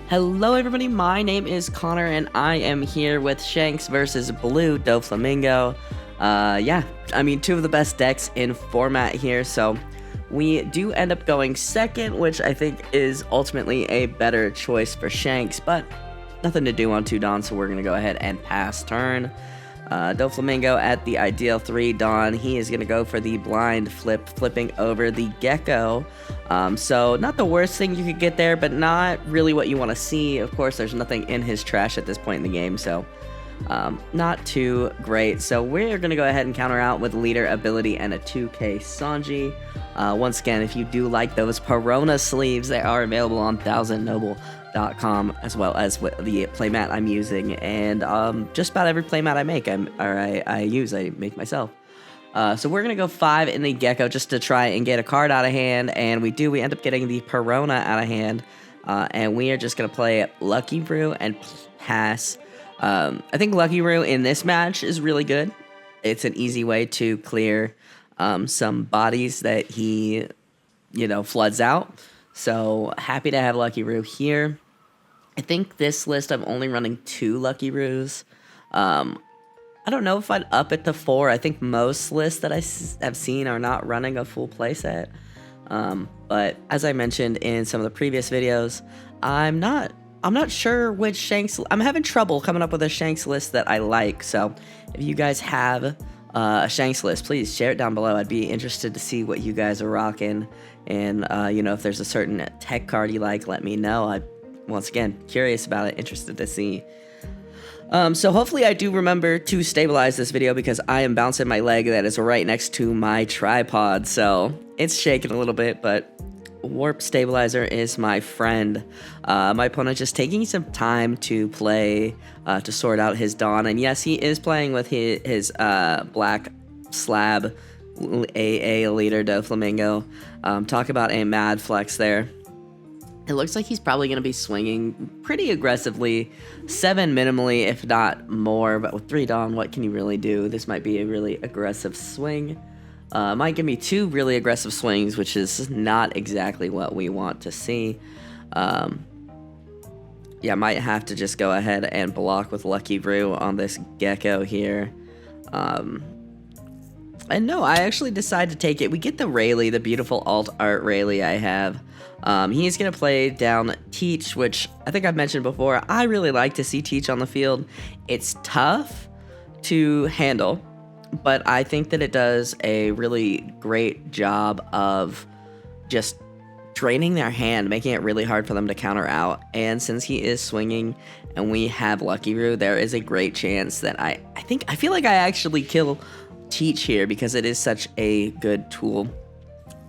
Hello everybody, my name is Connor and I am here with Shanks versus Blue Doflamingo. Yeah, I mean, two of the best decks in format here, so we do end up going second, which I think is ultimately a better choice for Shanks, but nothing to do on 2 Dawn, so we're going to go ahead and pass turn. Doflamingo at the ideal 3 Dawn, he is going to go for the blind flip, flipping over the Gecko. So not the worst thing you could get there, but not really what you want to see. Of course, there's nothing in his trash at this point in the game, so not too great. So we're going to go ahead and counter out with leader ability and a 2K Sanji. Once again, if you do like those Perona sleeves, they are available on 1000noble.com, as well as with the playmat I'm using, and just about every playmat I make, I make myself. So we're going to go 5 in the Gecko just to try and get a card out of hand, and we end up getting the Perona out of hand, and we are just going to play Lucky Brew and pass. I think Lucky Brew in this match is really good. It's an easy way to clear some bodies that he, floods out. So happy to have Lucky Brew here. I think this list I'm only running 2 Lucky Brews. I don't know if I'd up it to 4. I think most lists that I have seen are not running a full playset. But as I mentioned in some of the previous videos, I'm not sure which Shanks. I'm having trouble coming up with a Shanks list that I like. So if you guys have a Shanks list, please share it down below. I'd be interested to see what you guys are rocking. And, if there's a certain tech card you like, let me know. I'm, once again, curious about it, interested to see. So hopefully I do remember to stabilize this video because I am bouncing my leg that is right next to my tripod. So it's shaking a little bit, but Warp Stabilizer is my friend. My opponent just taking some time to play, to sort out his Dawn. And yes, he is playing with his Black Slab AA leader, Doflamingo. Talk about a mad flex there. It looks like he's probably going to be swinging pretty aggressively, 7 minimally, if not more. But with 3 Dawn, what can you really do? This might be a really aggressive swing. Might give me 2 really aggressive swings, which is not exactly what we want to see. Yeah, might have to just go ahead and block with Lucky Brew on this Gecko here. And no, I actually decide to take it. We get the Rayleigh, the beautiful alt art Rayleigh I have. He's going to play down Teach, which I think I've mentioned before. I really like to see Teach on the field. It's tough to handle, but I think that it does a really great job of just draining their hand, making it really hard for them to counter out. And since he is swinging and we have Lucky Brew, there is a great chance that I feel like I actually kill Teach here because it is such a good tool.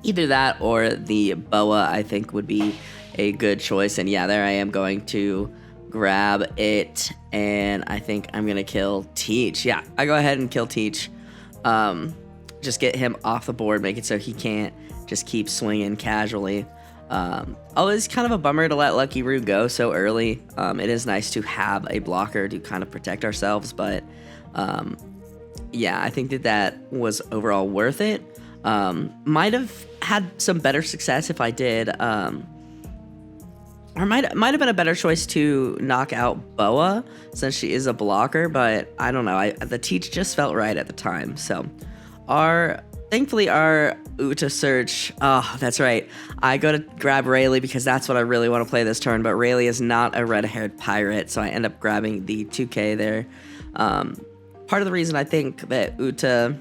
Either that or the Boa I think would be a good choice. And yeah, there I am going to grab it, and I think I'm gonna kill Teach. Yeah, I go ahead and kill Teach. Just get him off the board, make it so he can't just keep swinging casually. Although it's kind of a bummer to let Lucky Brew go so early. It is nice to have a blocker to kind of protect ourselves, but yeah, I think that was overall worth it. Might have had some better success if I did, or might have been a better choice to knock out Boa since she is a blocker, but I don't know. The Teach just felt right at the time. So thankfully our Uta search, oh, that's right. I go to grab Rayleigh because that's what I really want to play this turn, but Rayleigh is not a red-haired pirate, so I end up grabbing the 2K there. Part of the reason I think that Uta,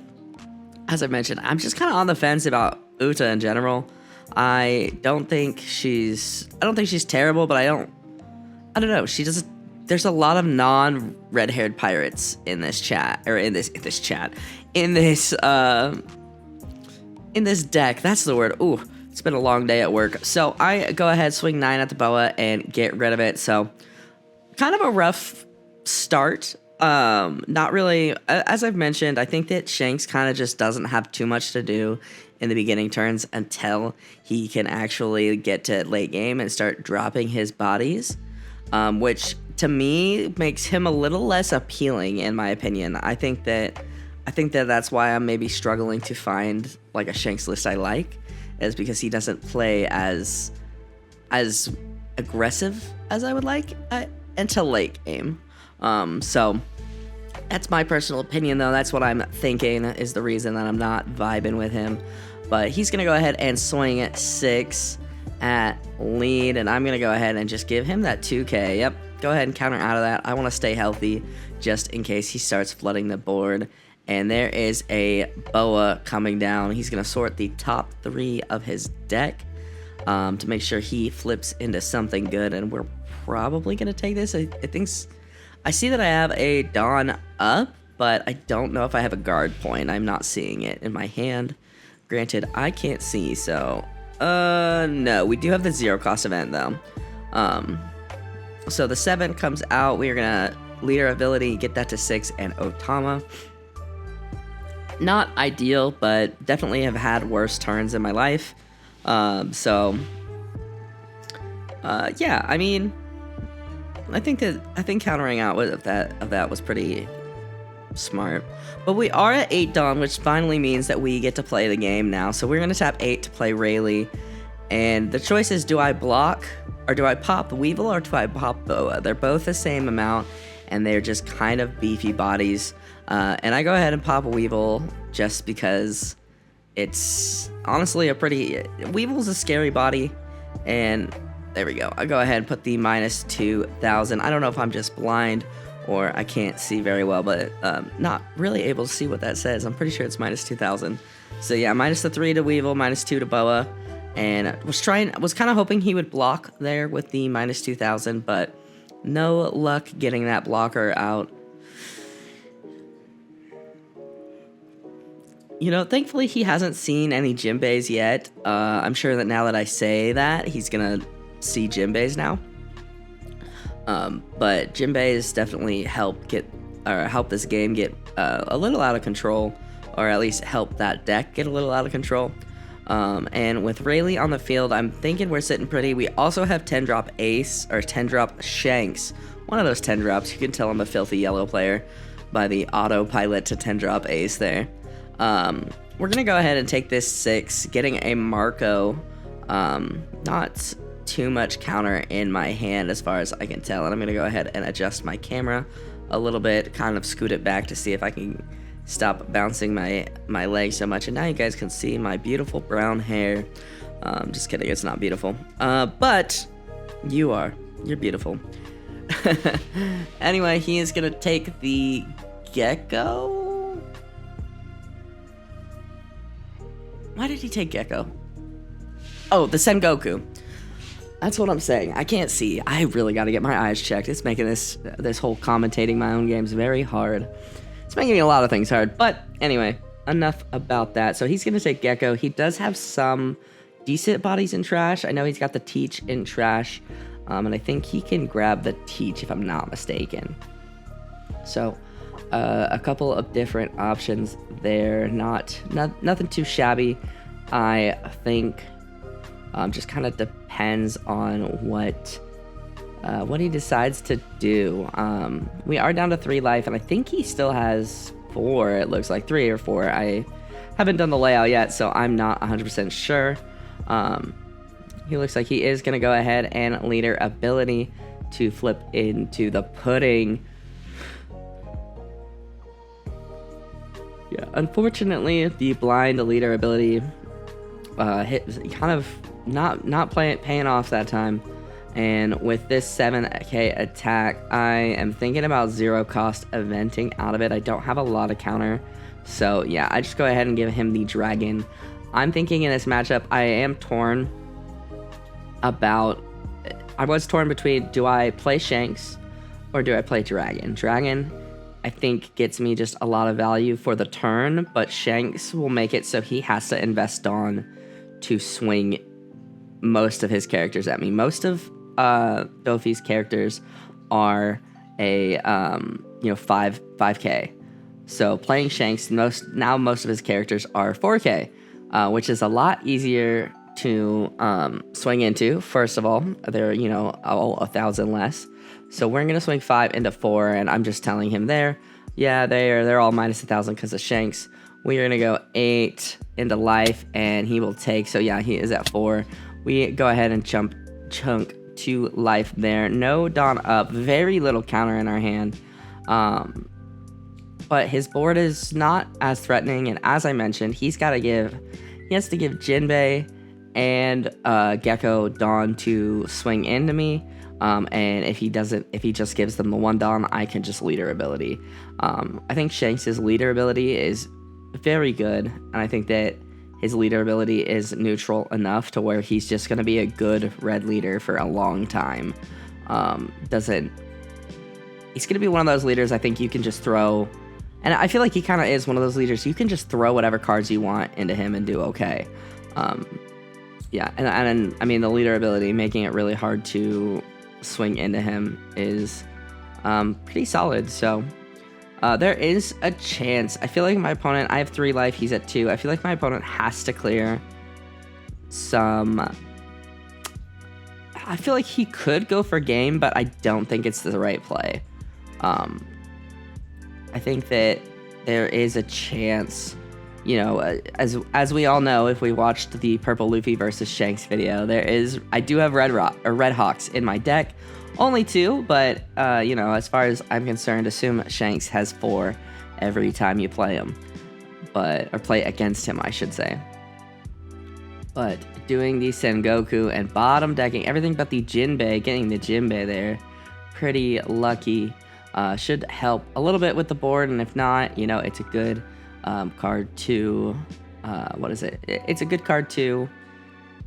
as I mentioned, I'm just kind of on the fence about Uta in general. I don't think she's terrible, but I don't know. There's a lot of non-red-haired pirates in this chat, or in this deck. That's the word. Ooh, it's been a long day at work. So I go ahead, swing 9 at the Boa and get rid of it. So kind of a rough start. Not really, as I've mentioned, I think that Shanks kind of just doesn't have too much to do in the beginning turns until he can actually get to late game and start dropping his bodies, which to me makes him a little less appealing in my opinion. I think that that's why I'm maybe struggling to find like a Shanks list I like, is because he doesn't play as aggressive as I would like until late game. So that's my personal opinion, though. That's what I'm thinking is the reason that I'm not vibing with him. But he's going to go ahead and swing at 6 at lead, and I'm going to go ahead and just give him that 2k. Yep, go ahead and counter out of that. I want to stay healthy just in case he starts flooding the board. And there is a Boa coming down. He's going to sort the top 3 of his deck to make sure he flips into something good, and we're probably going to take this. I see that I have a Dawn up, but I don't know if I have a guard point. I'm not seeing it in my hand. Granted, I can't see, so no, we do have the 0 cost event though. So the 7 comes out. We are gonna leader ability, get that to 6, and Otama. Not ideal, but definitely have had worse turns in my life. Yeah, I mean, I think countering out of that was pretty smart. But we are at 8 Dawn, which finally means that we get to play the game now. So we're gonna tap 8 to play Rayleigh, and the choice is: do I block, or do I pop Weevil, or do I pop Boa? They're both the same amount, and they're just kind of beefy bodies. And I go ahead and pop a Weevil just because it's honestly Weevil's a scary body, and there we go. I go ahead and put the -2000. I don't know if I'm just blind or I can't see very well, but not really able to see what that says. I'm pretty sure it's -2000. So yeah, -3 to Weevil, -2 to Boa, and was kind of hoping he would block there with the -2000, but no luck getting that blocker out. You know, thankfully he hasn't seen any Jinbeis yet. I'm sure that now that I say that, he's gonna see Jinbeis now. But Jinbeis definitely help this game get a little out of control, or at least help that deck get a little out of control. And with Rayleigh on the field, I'm thinking we're sitting pretty. We also have 10-drop Ace, or 10-drop Shanks. One of those 10-drops. You can tell I'm a filthy yellow player by the autopilot to 10-drop Ace there. We're gonna go ahead and take this 6, getting a Marco. Not too much counter in my hand as far as I can tell, and I'm gonna go ahead and adjust my camera a little bit, kind of scoot it back to see if I can stop bouncing my leg so much. And now you guys can see my beautiful brown hair. Just kidding, it's not beautiful, but you're beautiful. Anyway, he is gonna take the Gecko. Why did he take Gecko? Oh, the Sengoku. That's what I'm saying. I can't see. I really got to get my eyes checked. It's making this whole commentating my own games very hard. It's making a lot of things hard. But anyway, enough about that. So he's going to take Gecko. He does have some decent bodies in trash. I know he's got the Teach in trash. And I think he can grab the Teach if I'm not mistaken. So a couple of different options there. Nothing too shabby, I think. Just kind of depends on what he decides to do. We are down to 3 life, and I think he still has 4. It looks like 3 or 4. I haven't done the layout yet, so I'm not 100% sure. He looks like he is going to go ahead and leader ability to flip into the pudding. Yeah, unfortunately, the blind leader ability kind of not paying off that time. And with this 7k attack, I am thinking about 0 cost eventing out of it. I don't have a lot of counter, so yeah, I just go ahead and give him the dragon. I'm thinking in this matchup, I was torn between, do I play Shanks or do I play Dragon? Dragon, I think, gets me just a lot of value for the turn, but Shanks will make it so he has to invest on to swing most of his characters at me. Most of Dofi's characters are a 5k. So playing Shanks, most of his characters are 4k, which is a lot easier to swing into. First of all, they're all 1,000 less. So we're gonna swing 5 into 4, and I'm just telling him they're all -1,000 because of Shanks. We are gonna go 8 into life, and he will take. So yeah, he is at 4. We go ahead and chunk 2 life there. No Dawn up. Very little counter in our hand. But his board is not as threatening, and as I mentioned, he has to give Jinbei and Gecko Dawn to swing into me. And if he just gives them the 1 Dawn, I can just leader ability. I think Shanks' leader ability is very good, and I think that his leader ability is neutral enough to where he's just going to be a good red leader for a long time. He's going to be one of those leaders I think you can just throw. And I feel like he kind of is one of those leaders. You can just throw whatever cards you want into him and do okay. Yeah, and I mean, the leader ability, making it really hard to swing into him, is pretty solid. So there is a chance. I feel like my opponent, I have 3 life, he's at 2. I feel like my opponent has to clear some. I feel like he could go for game, but I don't think it's the right play. I think that there is a chance, you know, as we all know, if we watched the Purple Luffy versus Shanks video, I do have Red Hawks in my deck, only 2, but you know, as far as I'm concerned, assume Shanks has 4 every time you play him, or play against him, I should say. But doing the Sengoku and bottom decking everything but the Jinbei, getting the Jinbei there, pretty lucky. Should help a little bit with the board, and if not, you know, it's a good card to, what is it? It's a good card to,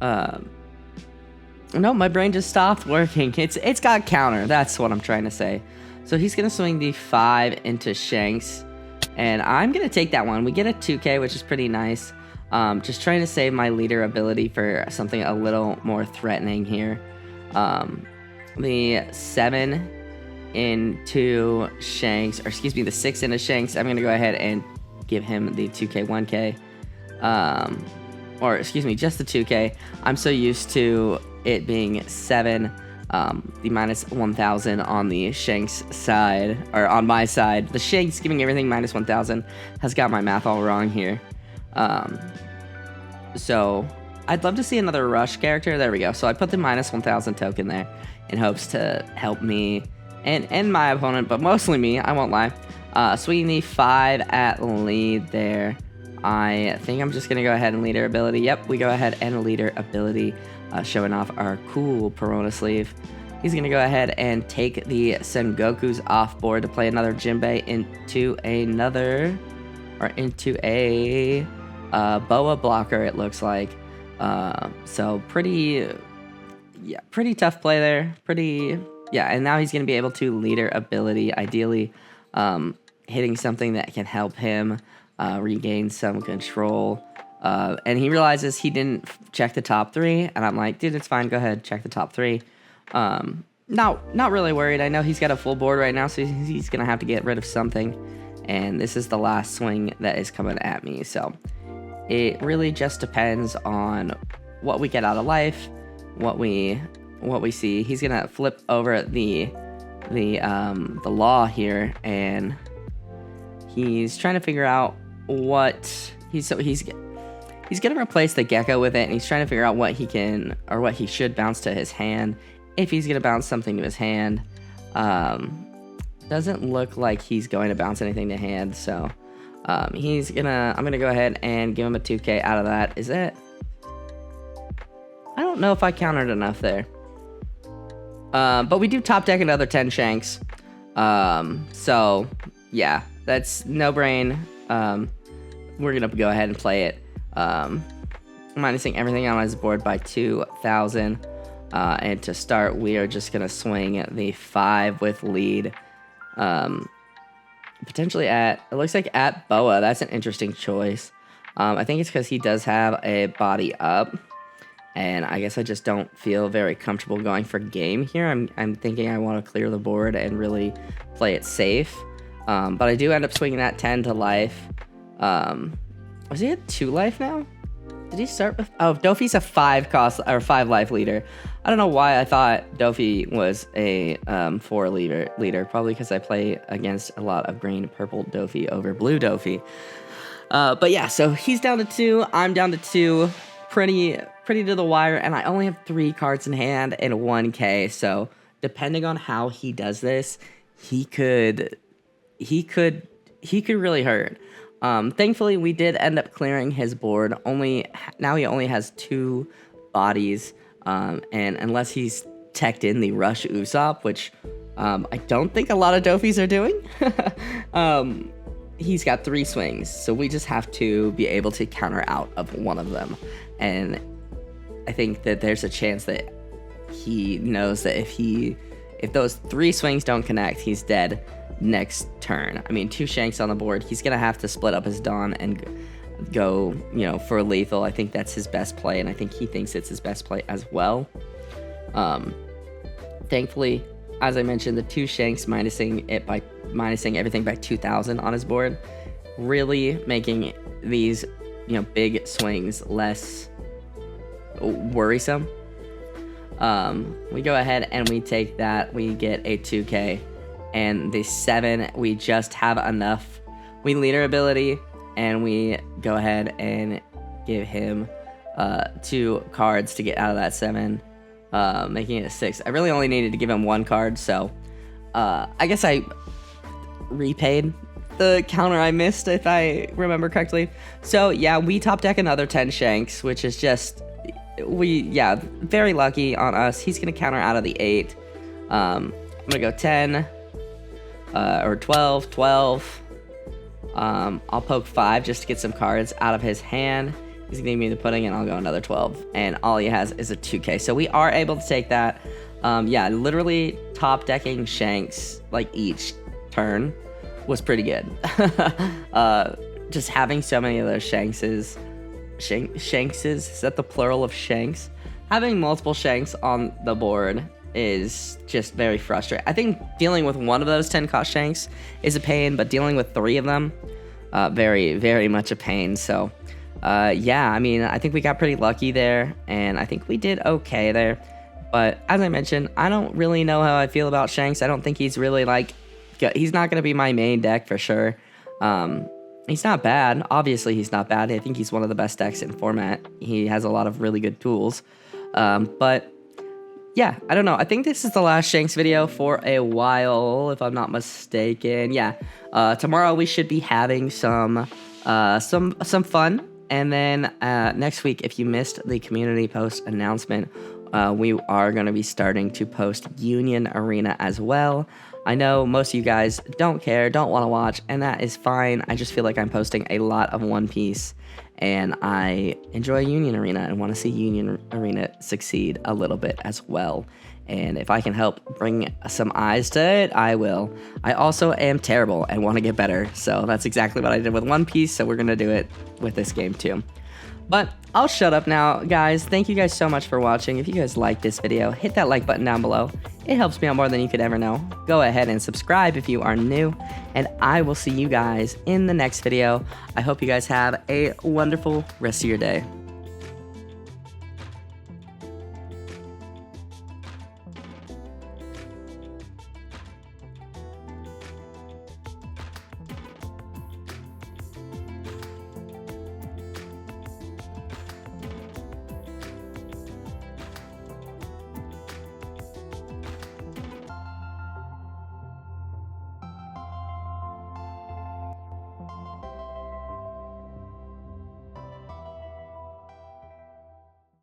no, my brain just stopped working. It's got counter, that's what I'm trying to say. So he's going to swing the 5 into Shanks, and I'm going to take that one. We get a 2k, which is pretty nice. Just trying to save my leader ability for something a little more threatening here. The 7 into Shanks, or excuse me, the 6 into Shanks, I'm going to go ahead and give him the 2k, 1k, or excuse me, just the 2k. I'm so used to it being 7, the minus 1000 on the Shanks side, or on my side. The Shanks giving everything minus 1000 has got my math all wrong here. So I'd love to see another rush character. There we go. So I put the minus 1000 token there in hopes to help me and my opponent, but mostly me, I won't lie. Swinging the 5 at lead there. I think I'm just going to go ahead and leader ability. Yep, we go ahead and leader ability, showing off our cool Perona sleeve. He's going to go ahead and take the Sengokus off board to play another Jinbei into a Boa blocker, it looks like. So pretty tough play there. Yeah, and now he's going to be able to leader ability, ideally hitting something that can help him regain some control. And he realizes he didn't check the top 3, and I'm like, dude, it's fine, go ahead, check the top 3. Not really worried. I know he's got a full board right now, so he's going to have to get rid of something. And this is the last swing that is coming at me, so it really just depends on what we get out of life, what we see. He's gonna flip over the law here, and he's trying to figure out what he's gonna replace the Gecko with it, and he's trying to figure out what he can or what he should bounce to his hand, if he's gonna bounce something to his hand. Doesn't look like he's going to bounce anything to hand, so I'm gonna go ahead and give him a 2k out of that. Is it? I don't know if I countered enough there. But we do top deck another 10 Shanks. So yeah, that's no brain. We're gonna go ahead and play it. Minusing everything on his board by 2000. And to start, we are just gonna swing the 5 with lead. Potentially it looks like at Boa. That's an interesting choice. I think it's because he does have a body up, and I guess I just don't feel very comfortable going for game here. I'm thinking I want to clear the board and really play it safe. But I do end up swinging that 10 to life. Was he at 2 life now? Did he start with? Oh, Dofi's a 5 cost or 5 life leader. I don't know why I thought Dofi was a 4 leader. Probably because I play against a lot of green, purple Dofi over blue Dofi. But yeah, so he's down to 2. I'm down to 2. pretty to the wire, and I only have 3 cards in hand and 1K, so depending on how he does this, he could really hurt. Thankfully, we did end up clearing his board. Now he only has 2 bodies, and unless he's teched in the Rush Usopp, which I don't think a lot of Dofis are doing, he's got 3 swings, so we just have to be able to counter out of one of them. And I think that there's a chance that he knows that if those 3 swings don't connect, he's dead next turn. I mean, 2 Shanks on the board. He's gonna have to split up his Dawn and go, for lethal. I think that's his best play, and I think he thinks it's his best play as well. Thankfully, as I mentioned, the 2 Shanks minusing everything by 2,000 on his board, really making these big swings less worrisome. We go ahead and we take that. We get a 2K, and the 7, we just have enough. We leader ability, and we go ahead and give him 2 cards to get out of that 7, making it a 6. I really only needed to give him 1 card, so I guess I repaid the counter I missed, if I remember correctly. So yeah, we top deck another 10 Shanks, which is just very lucky on us. He's gonna counter out of the 8. I'm gonna go 10 or 12. I'll poke 5 just to get some cards out of his hand. He's gonna give me the pudding, and I'll go another 12, and all he has is a 2K. So we are able to take that. Literally top decking Shanks like each turn was pretty good. Just having so many of those Shankses, is that the plural of Shanks? Having multiple Shanks on the board is just very frustrating. I think dealing with one of those 10 cost Shanks is a pain, but dealing with 3 of them, very, very much a pain. So I mean, I think we got pretty lucky there, and I think we did okay there. But as I mentioned, I don't really know how I feel about Shanks. I don't think he's really he's not going to be my main deck for sure. He's not bad. Obviously, he's not bad. I think he's one of the best decks in format. He has a lot of really good tools. But yeah, I don't know. I think this is the last Shanks video for a while, if I'm not mistaken. Yeah, tomorrow we should be having some fun. And then next week, if you missed the community post announcement, we are going to be starting to post Union Arena as well. I know most of you guys don't care, don't want to watch, and that is fine. I just feel like I'm posting a lot of One Piece, and I enjoy Union Arena and want to see Union Arena succeed a little bit as well. And if I can help bring some eyes to it, I will. I also am terrible and want to get better, so that's exactly what I did with One Piece, so we're going to do it with this game too. But I'll shut up now, guys. Thank you guys so much for watching. If you guys liked this video, hit that like button down below. It helps me out more than you could ever know. Go ahead and subscribe if you are new, and I will see you guys in the next video. I hope you guys have a wonderful rest of your day.